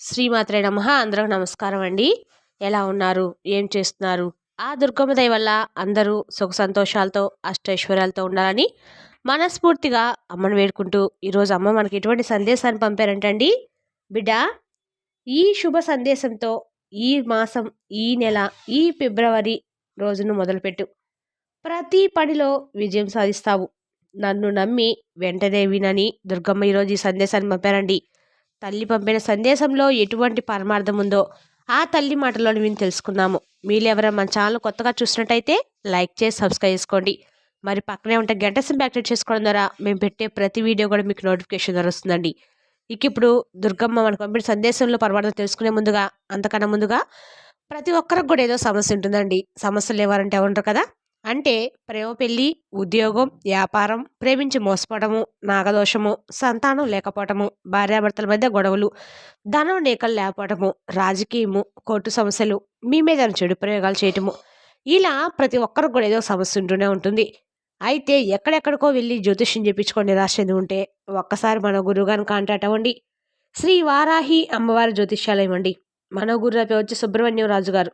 శ్రీమాత్రే నమః. అందరికి నమస్కారం అండి. ఎలా ఉన్నారు? ఏం చేస్తున్నారు? ఆ దుర్గమ్మ దయ వల్ల అందరూ సుఖ సంతోషాలతో, అష్టైశ్వర్యాలతో ఉండాలని మనస్ఫూర్తిగా అమ్మను వేడుకుంటూ, ఈరోజు అమ్మ మనకి ఎటువంటి సందేశాన్ని పంపారంటండి. బిడ్డ, ఈ శుభ సందేశంతో ఈ మాసం, ఈ నెల, ఈ ఫిబ్రవరి రోజును మొదలుపెట్టు. ప్రతి పనిలో విజయం సాధిస్తావు. నన్ను నమ్మి వెంటనే వినని దుర్గమ్మ ఈరోజు ఈ సందేశాన్ని పంపారండి. తల్లి పంపిన సందేశంలో ఎటువంటి పరమార్థం ఉందో ఆ తల్లి మాటలోని విని తెలుసుకుందాము. మీరు ఎవరైనా మన ఛానల్ కొత్తగా చూసినట్టయితే లైక్ చేసి సబ్స్క్రైబ్ చేసుకోండి. మరి పక్కనే ఉంటే గంట సింబల్ యాక్టివేట్ చేసుకోవడం ద్వారా మేము పెట్టే ప్రతి వీడియో కూడా మీకు నోటిఫికేషన్ ద్వారా వస్తుందండి. ఇప్పుడు దుర్గమ్మ మనకు పంపిన సందేశంలో పరమార్థం తెలుసుకునే ముందుగా, అంతకన్నా ముందుగా ప్రతి ఒక్కరికి కూడా ఏదో సమస్య ఉంటుందండి. సమస్యలు లేవారంటే ఉంటారు కదా. అంటే ప్రేమ, పెళ్ళి, ఉద్యోగం, వ్యాపారం, ప్రేమించి మోసపోవడము, నాగదోషము, సంతానం లేకపోవటము, భార్యాభర్తల మధ్య గొడవలు, ధనం నేకలు లేకపోవటము, రాజకీయము, కోర్టు సమస్యలు, మీ మీద చెడు ప్రయోగాలు చేయటము, ఇలా ప్రతి ఒక్కరికి కూడా ఏదో సమస్య ఉంటూనే ఉంటుంది. అయితే ఎక్కడెక్కడికో వెళ్ళి జ్యోతిష్యం చెప్పించుకొని నిరాశ చెంది ఉంటే ఒక్కసారి మన గురువుగారిని కాంటాక్ట్ అవ్వండి. శ్రీ వారాహి అమ్మవారి జ్యోతిష్యాలయం అండి. మన గురువు పేరు వచ్చి సుబ్రహ్మణ్యం రాజు గారు.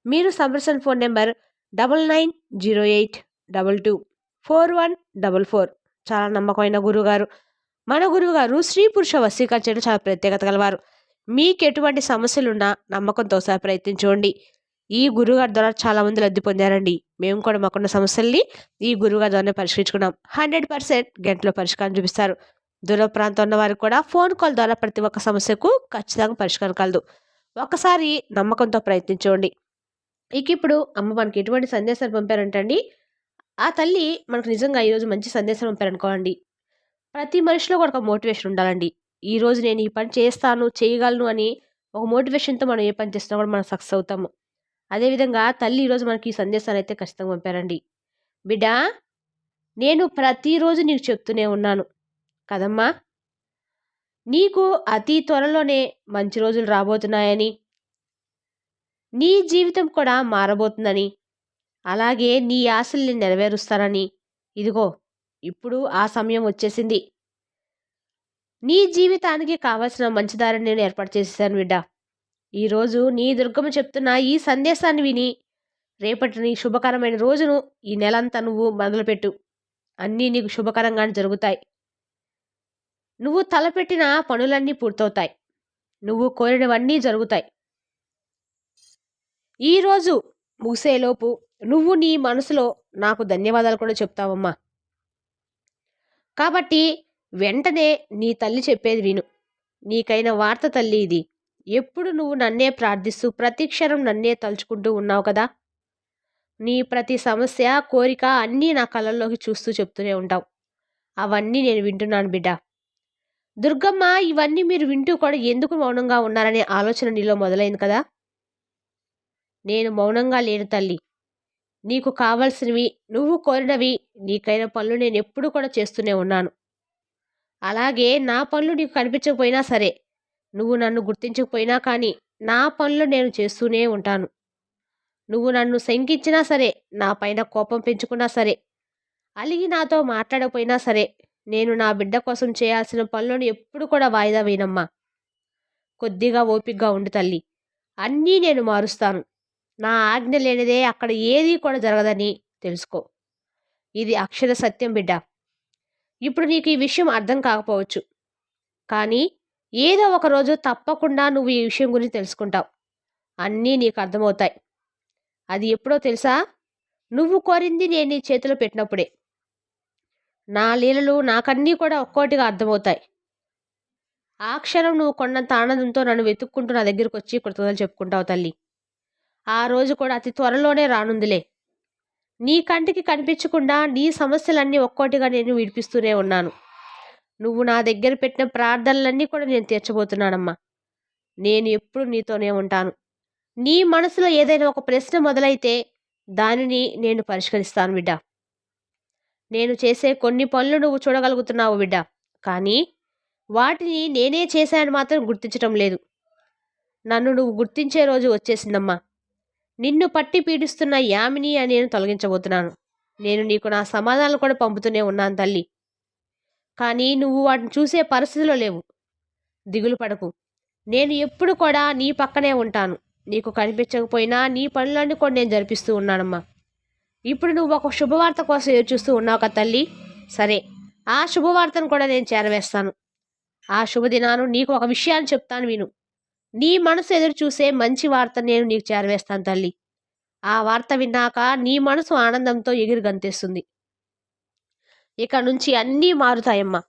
మీరు సంప్రదించిన ఫోన్ నెంబర్ 9908224144. చాలా నమ్మకమైన గురువుగారు. మన గురువుగారు స్త్రీ పురుష వశీకరణ చేయడం చాలా ప్రత్యేకత గలవారు. మీకు ఎటువంటి సమస్యలున్నా నమ్మకంతో ఒకసారి ప్రయత్నించండి. ఈ గురువుగారి ద్వారా చాలా మంది లబ్ధి పొందారండి. మేము కూడా మాకున్న సమస్యల్ని ఈ గురువుగారి ద్వారా పరిష్కరించుకున్నాం. 100% గంటలో పరిష్కారం చూపిస్తారు. దూర ప్రాంతం ఉన్న వారికి కూడా ఫోన్ కాల్ ద్వారా ప్రతి ఒక్క సమస్యకు ఖచ్చితంగా పరిష్కారం కలదు. ఒకసారి నమ్మకంతో ప్రయత్నించండి. ఇప్పుడు అమ్మ మనకి ఎటువంటి సందేశాలు పంపారంటండి. ఆ తల్లి మనకు నిజంగా ఈరోజు మంచి సందేశం పంపారనుకోండి. ప్రతి మనిషిలో కూడా ఒక మోటివేషన్ ఉండాలండి. ఈరోజు నేను ఈ పని చేస్తాను, చేయగలను అని ఒక మోటివేషన్తో మనం ఏ పని చేసినా కూడా మనం సక్సెస్ అవుతాము. అదేవిధంగా తల్లి ఈరోజు మనకి ఈ సందేశాన్ని అయితే ఖచ్చితంగా పంపారండి. బిడ్డ, నేను ప్రతిరోజు నీకు చెప్తూనే ఉన్నాను కదమ్మా, నీకు అతి త్వరలోనే మంచి రోజులు రాబోతున్నాయని, నీ జీవితం కూడా మారబోతుందని, అలాగే నీ ఆశల్ని నెరవేరుస్తానని. ఇదిగో ఇప్పుడు ఆ సమయం వచ్చేసింది. నీ జీవితానికి కావలసిన మంచి దారిని నేను ఏర్పాటు చేసేసాను బిడ్డ. ఈరోజు నీ దుర్గమ్మ చెప్తున్న ఈ సందేశాన్ని విని రేపటి నీ శుభకరమైన రోజును ఈ నెలంతా నువ్వు మొదలుపెట్టు. అన్నీ నీకు శుభకరంగానే జరుగుతాయి. నువ్వు తలపెట్టిన పనులన్నీ పూర్తవుతాయి. నువ్వు కోరినవన్నీ జరుగుతాయి. ఈరోజు ముగిసేలోపు నువ్వు నీ మనసులో నాకు ధన్యవాదాలు కూడా చెప్తావమ్మా. కాబట్టి వెంటనే నీ తల్లి చెప్పేది విను. నీకైన వార్త తల్లి ఇది. ఎప్పుడు నువ్వు నన్నే ప్రార్థిస్తూ ప్రతి క్షణం నన్నే తలుచుకుంటూ ఉన్నావు కదా. నీ ప్రతి సమస్య, కోరిక అన్నీ నా కళ్ళల్లోకి చూస్తూ చెప్తూనే ఉంటావు. అవన్నీ నేను వింటున్నాను బిడ్డ. దుర్గమ్మ, ఇవన్నీ మీరు వింటూ కూడా ఎందుకు మౌనంగా ఉన్నారనే ఆలోచన నీలో మొదలైంది కదా. నేను మౌనంగా లేను తల్లి. నీకు కావలసినవి, నువ్వు కోరినవి, నీకైన పనులు నేను ఎప్పుడు కూడా చేస్తూనే ఉన్నాను. అలాగే నా పనులు నీకు కనిపించకపోయినా సరే, నువ్వు నన్ను గుర్తించకపోయినా కానీ నా పనులు నేను చేస్తూనే ఉంటాను. నువ్వు నన్ను శంకించినా సరే, నా పైన కోపం పెంచుకున్నా సరే, అలిగి నాతో మాట్లాడకపోయినా సరే, నేను నా బిడ్డ కోసం చేయాల్సిన పనులను ఎప్పుడు కూడా వాయిదా వేయనమ్మా. కొద్దిగా ఓపికగా ఉండు తల్లి. అన్నీ నేను మారుస్తాను. నా ఆజ్ఞ లేనిదే అక్కడ ఏదీ కూడా జరగదని తెలుసుకో. ఇది అక్షర సత్యం బిడ్డ. ఇప్పుడు నీకు ఈ విషయం అర్థం కాకపోవచ్చు, కానీ ఏదో ఒక రోజు తప్పకుండా నువ్వు ఈ విషయం గురించి తెలుసుకుంటావు. అన్నీ నీకు అర్థమవుతాయి. అది ఎప్పుడో తెలుసా? నువ్వు కోరింది నేను నీ చేతిలో పెట్టినప్పుడే. నా లీలలు నాకన్నీ కూడా ఒక్కోటిగా అర్థమవుతాయి. ఆ క్షణం నువ్వు కొన్నంత ఆనందంతో నన్ను వెతుక్కుంటూ నా దగ్గరికి వచ్చి కృతజ్ఞతలు చెప్పుకుంటావు తల్లి. ఆ రోజు కూడా అతి త్వరలోనే రానుందిలే. నీ కంటికి కనిపించకుండా నీ సమస్యలన్నీ ఒక్కోటిగా నేను విడిపిస్తూనే ఉన్నాను. నువ్వు నా దగ్గర పెట్టిన ప్రార్థనలన్నీ కూడా నేను తీర్చబోతున్నానమ్మా. నేను ఎప్పుడు నీతోనే ఉంటాను. నీ మనసులో ఏదైనా ఒక ప్రశ్న మొదలైతే దానిని నేను పరిష్కరిస్తాను బిడ్డ. నేను చేసే కొన్ని పనులు నువ్వు చూడగలుగుతున్నావు బిడ్డ, కానీ వాటిని నేనే చేశాను మాత్రం గుర్తించటం లేదు. నన్ను నువ్వు గుర్తించే రోజు వచ్చేసిందమ్మా. నిన్ను పట్టి పీడిస్తున్న యామిని అని నేను తొలగించబోతున్నాను. నేను నీకు నా సమాధానాలు కూడా పంపుతూనే ఉన్నాను తల్లి, కానీ నువ్వు వాటిని చూసే పరిస్థితిలో లేవు. దిగులు పడకు. నేను ఎప్పుడు కూడా నీ పక్కనే ఉంటాను. నీకు కనిపించకపోయినా నీ పనులన్నీ కూడా నేను జరిపిస్తూ ఉన్నానమ్మా. ఇప్పుడు నువ్వు ఒక శుభవార్త కోసం ఎదురు చూస్తూ ఉన్నావు కదా తల్లి. సరే, ఆ శుభవార్తను కూడా నేను చేరవేస్తాను. ఆ శుభదినాను నీకు ఒక విషయాన్ని చెప్తాను విను. నీ మనసు ఎదురు చూసే మంచి వార్త నేను నీకు చేరవేస్తాను తల్లి. ఆ వార్త విన్నాక నీ మనసు ఆనందంతో ఎగిరి గంతేస్తుంది. ఇక నుంచి అన్నీ మారుతాయమ్మా.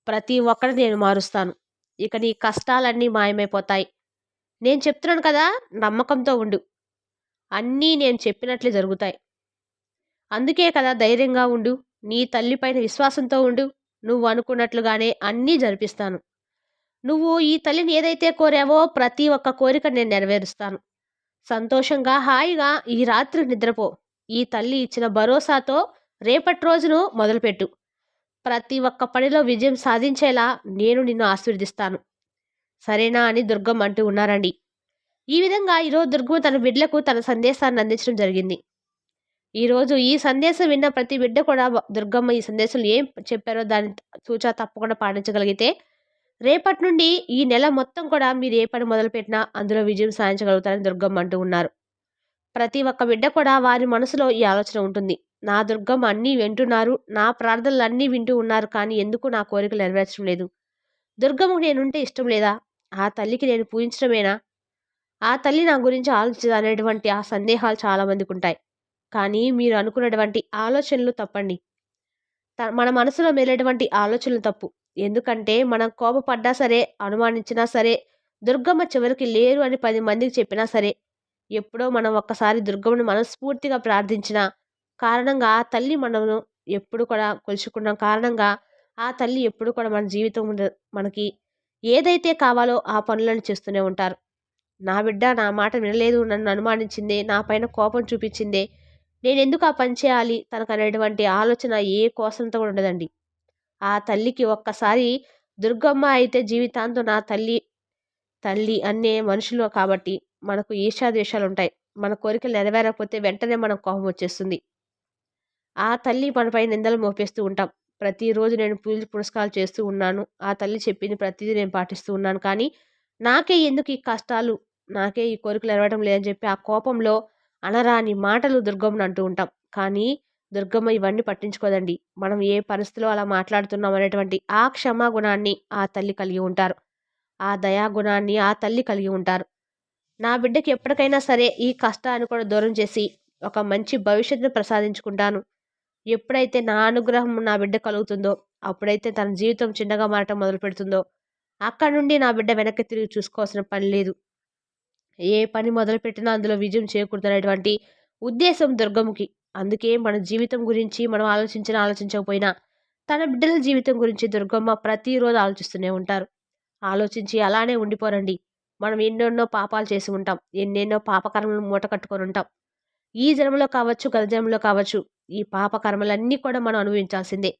ప్రతి ఒక్కటి నేను మారుస్తాను. ఇక నీ కష్టాలన్నీ మాయమైపోతాయి. నేను చెప్తున్నాను కదా, నమ్మకంతో ఉండు. అన్నీ నేను చెప్పినట్లే జరుగుతాయి. అందుకే కదా ధైర్యంగా ఉండు. నీ తల్లిపైన విశ్వాసంతో ఉండు. నువ్వు అనుకున్నట్లుగానే అన్నీ జరిపిస్తాను. నువ్వు ఈ తల్లిని ఏదైతే కోరావో ప్రతి ఒక్క కోరిక నేను నెరవేరుస్తాను. సంతోషంగా హాయిగా ఈ రాత్రి నిద్రపో. ఈ తల్లి ఇచ్చిన భరోసాతో రేపటి రోజును మొదలుపెట్టు. ప్రతి ఒక్క పనిలో విజయం సాధించేలా నేను నిన్ను ఆశీర్వదిస్తాను. సరేనా అని దుర్గమ్మ అంటూ ఉన్నారండి. ఈ విధంగా ఈరోజు దుర్గమ్మ తన బిడ్డలకు తన సందేశాన్ని అందించడం జరిగింది. ఈరోజు ఈ సందేశం విన్న ప్రతి బిడ్డ కూడా దుర్గమ్మ ఈ సందేశంలో ఏం చెప్పారో దాన్ని తూచా తప్పకుండా పాటించగలిగితే రేపటి నుండి ఈ నెల మొత్తం కూడా మీరు ఏ పని మొదలుపెట్టినా అందులో విజయం సాధించగలుగుతారని దుర్గమ్మ అంటూ ఉన్నారు. ప్రతి ఒక్క బిడ్డ కూడా వారి మనసులో ఈ ఆలోచన ఉంటుంది. నా దుర్గమ్మ అన్నీ వింటున్నారు, నా ప్రార్థనలు అన్నీ వింటూ ఉన్నారు, కానీ ఎందుకు నా కోరికలు నెరవేర్చడం లేదు? దుర్గమ్మకు నేనుంటే ఇష్టం లేదా? ఆ తల్లికి నేను పూజించడమేనా? ఆ తల్లి నా గురించి ఆలోచించదు అనేటువంటి ఆ సందేహాలు చాలా మందికి ఉంటాయి. కానీ మీరు అనుకున్నటువంటి ఆలోచనలు తప్పండి. మన మనసులో మెలేటువంటి ఆలోచనలు తప్పు. ఎందుకంటే మనం కోపపడ్డా సరే, అనుమానించినా సరే, దుర్గమ్మ చివరికి లేరు అని 10 మందికి చెప్పినా సరే, ఎప్పుడో మనం ఒక్కసారి దుర్గమ్మను మనస్ఫూర్తిగా ప్రార్థించిన కారణంగా ఆ తల్లి మనను ఎప్పుడు కూడా కొలుచుకున్న కారణంగా ఆ తల్లి ఎప్పుడు కూడా మన జీవితం మనకి ఏదైతే కావాలో ఆ పనులను చేస్తూనే ఉంటారు. నా బిడ్డ నా మాట వినలేదు, నన్ను అనుమానించిందే, నా పైన కోపం చూపించిందే, నేనెందుకు ఆ పని చేయాలి తనకనేటువంటి ఆలోచన ఏ కోసంతో కూడా ఉండదండి. ఆ తల్లికి ఒక్కసారి దుర్గమ్మ అయితే జీవితాంతం నా తల్లి తల్లి అనే మనుషులు కాబట్టి మనకు ఈర్ష్యాద్వేషాలు ఉంటాయి. మన కోరికలు నెరవేరకపోతే వెంటనే మనకు కోపం వచ్చేస్తుంది. ఆ తల్లి మనపై నిందలు మోపేస్తూ ఉంటాం. ప్రతిరోజు నేను పూజ పునస్కారాలు చేస్తూ ఉన్నాను. ఆ తల్లి చెప్పింది ప్రతిదీ నేను పాటిస్తూ ఉన్నాను. కానీ నాకే ఎందుకు ఈ కష్టాలు, నాకే ఈ కోరికలు నెరవేరడం లేదని చెప్పి ఆ కోపంలో అనరాని మాటలు దుర్గమ్మను అంటూ ఉంటాం. కానీ దుర్గమ్మ ఇవన్నీ పట్టించుకోదండి. మనం ఏ పరిస్థితిలో అలా మాట్లాడుతున్నాం అనేటువంటి ఆ క్షమా గుణాన్ని ఆ తల్లి కలిగి ఉంటారు. ఆ దయాగుణాన్ని ఆ తల్లి కలిగి ఉంటారు. నా బిడ్డకి ఎప్పటికైనా సరే ఈ కష్టాన్ని కూడా దూరం చేసి ఒక మంచి భవిష్యత్తును ప్రసాదించుకుంటాను. ఎప్పుడైతే నా అనుగ్రహం నా బిడ్డ కలుగుతుందో, అప్పుడైతే తన జీవితం చిన్నగా మారటం మొదలుపెడుతుందో, అక్కడి నుండి నా బిడ్డ వెనక్కి తిరిగి చూసుకోవాల్సిన పని లేదు. ఏ పని మొదలుపెట్టినా అందులో విజయం చేకూరుతున్నటువంటి ఉద్దేశం దుర్గమ్మకి. అందుకే మన జీవితం గురించి మనం ఆలోచించకపోయినా తన బిడ్డల జీవితం గురించి దుర్గమ్మ ప్రతిరోజు ఆలోచిస్తూనే ఉంటారు. ఆలోచించి అలానే ఉండిపోరండి. మనం ఎన్నెన్నో పాపాలు చేసి ఉంటాం. ఎన్నెన్నో పాపకర్మలను మూట కట్టుకొని ఉంటాం. ఈ జన్మలో కావచ్చు, గత జన్మలో కావచ్చు, ఈ పాప కర్మలన్నీ కూడా మనం అనుభవించాల్సిందే.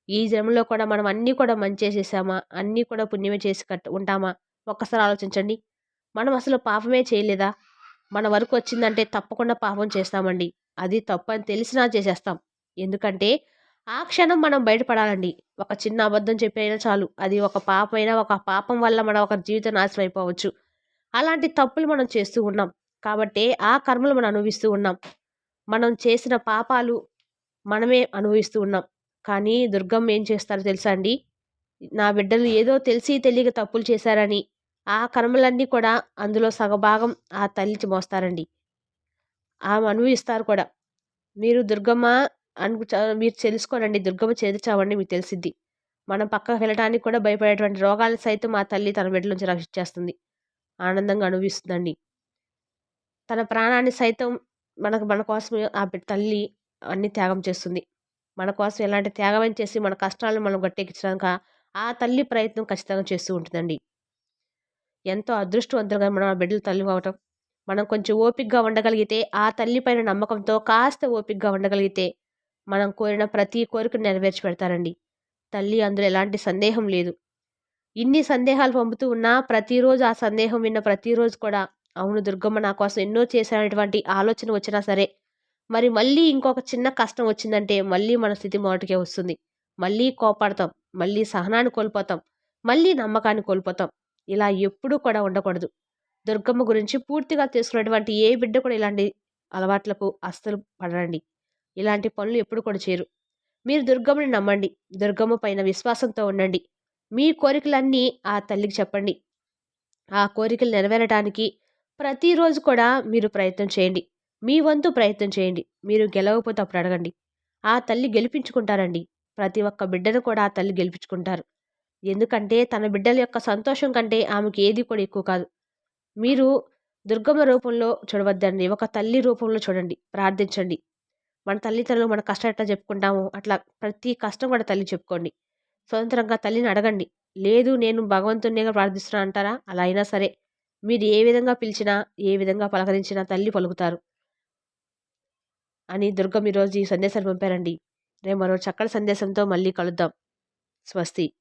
ఈ జన్మలో కూడా మనం అన్నీ కూడా మంచే చేశామా? అన్నీ కూడా పుణ్యమే చేసి ఉంటామా? ఒక్కసారి ఆలోచించండి. మనం అసలు పాపమే చేయలేదా? మన వరకు వచ్చిందంటే తప్పకుండా పాపం చేస్తామండి. అది తప్పని తెలిసినా చేసేస్తాం. ఎందుకంటే ఆ క్షణం మనం బయటపడాలండి. ఒక చిన్న అబద్ధం చెప్పైనా చాలు. అది ఒక పాపమైనా, ఒక పాపం వల్ల మన ఒక జీవితం నాశనం అయిపోవచ్చు. అలాంటి తప్పులు మనం చేస్తూ ఉన్నాం. కాబట్టే ఆ కర్మలు మనం అనుభవిస్తూ ఉన్నాం. మనం చేసిన పాపాలు మనమే అనుభవిస్తూ ఉన్నాం. కానీ దుర్గమ్మ ఏం చేస్తారో తెలుసా అండి? నా బిడ్డలు ఏదో తెలిసి తెలియక తప్పులు చేశారని ఆ కర్మలన్నీ కూడా అందులో సగభాగం ఆ తల్లికి మోస్తారండి. ఆమె అనుభవిస్తారు కూడా. మీరు దుర్గమ్మ మీరు తెలుసుకోనండి. దుర్గమ్మ చేదిచావండి మీకు తెలిసిద్ది. మనం పక్కకు వెళ్ళడానికి కూడా భయపడేటువంటి రోగాలను సైతం ఆ తల్లి తన బిడ్డల నుంచి రక్షించేస్తుంది. ఆనందంగా అనుభవిస్తుందండి. తన ప్రాణాన్ని సైతం మన కోసం ఆ తల్లి అన్నీ త్యాగం చేస్తుంది. మన కోసం ఎలాంటి త్యాగం చేసి మన కష్టాలను మనం గట్టెక్కించడానికి ఆ తల్లి ప్రయత్నం ఖచ్చితంగా చేస్తూ ఉంటుందండి. ఎంతో అదృష్టవంతులుగా మనం ఆ బిడ్డలు తల్లి అవ్వటం. మనం కొంచెం ఓపికగా ఉండగలిగితే, ఆ తల్లి పైన నమ్మకంతో కాస్త ఓపికగా ఉండగలిగితే, మనం కోరిన ప్రతి కోరికను నెరవేర్చి పెడతారండి. తల్లి అందులో ఎలాంటి సందేహం లేదు. ఇన్ని సందేహాలు పంపుతూ ఉన్నా ప్రతిరోజు ఆ సందేహం విన్న ప్రతిరోజు కూడా అవును దుర్గమ్మ నా కోసం ఎన్నో చేశానటువంటి ఆలోచన వచ్చినా సరే, మరి మళ్ళీ ఇంకొక చిన్న కష్టం వచ్చిందంటే మళ్ళీ మన స్థితి మొదటికే వస్తుంది. మళ్ళీ కోపడతాం, మళ్ళీ సహనాన్ని కోల్పోతాం, మళ్ళీ నమ్మకాన్ని కోల్పోతాం. ఇలా ఎప్పుడూ కూడా ఉండకూడదు. దుర్గమ్మ గురించి పూర్తిగా తెలుసుకున్నటువంటి ఏ బిడ్డ కూడా ఇలాంటి అలవాట్లకు అస్సలు పడరండి. ఇలాంటి పనులు ఎప్పుడు కూడా చేయరు. మీరు దుర్గమ్మని నమ్మండి. దుర్గమ్మ పైన విశ్వాసంతో ఉండండి. మీ కోరికలన్నీ ఆ తల్లికి చెప్పండి. ఆ కోరికలు నెరవేరటానికి ప్రతిరోజు కూడా మీరు ప్రయత్నం చేయండి. మీ వంతు ప్రయత్నం చేయండి. మీరు గెలవకపోతే అప్పుడు అడగండి. ఆ తల్లి గెలిపించుకుంటారండి. ప్రతి ఒక్క బిడ్డను కూడా ఆ తల్లి గెలిపించుకుంటారు. ఎందుకంటే తన బిడ్డల యొక్క సంతోషం కంటే ఆమెకి ఏది కూడా ఎక్కువ కాదు. మీరు దుర్గమ్మ రూపంలో చూడవద్దండి. ఒక తల్లి రూపంలో చూడండి. ప్రార్థించండి. మన తల్లిదండ్రులు మన కష్టం ఎట్లా చెప్పుకుంటామో అట్లా ప్రతి కష్టం కూడా తల్లికి చెప్పుకోండి. స్వతంత్రంగా తల్లిని అడగండి. లేదు నేను భగవంతుడినే ప్రార్థిస్తున్నా అంటారా? అలా అయినా సరే మీరు ఏ విధంగా పిలిచినా, ఏ విధంగా పలకరించినా తల్లి పలుకుతారు అని దుర్గమ్మ ఈరోజు ఈ సందేశాన్ని పంపారండి. రేపు మరో చక్కటి సందేశంతో మళ్ళీ కలుద్దాం. స్వస్తి.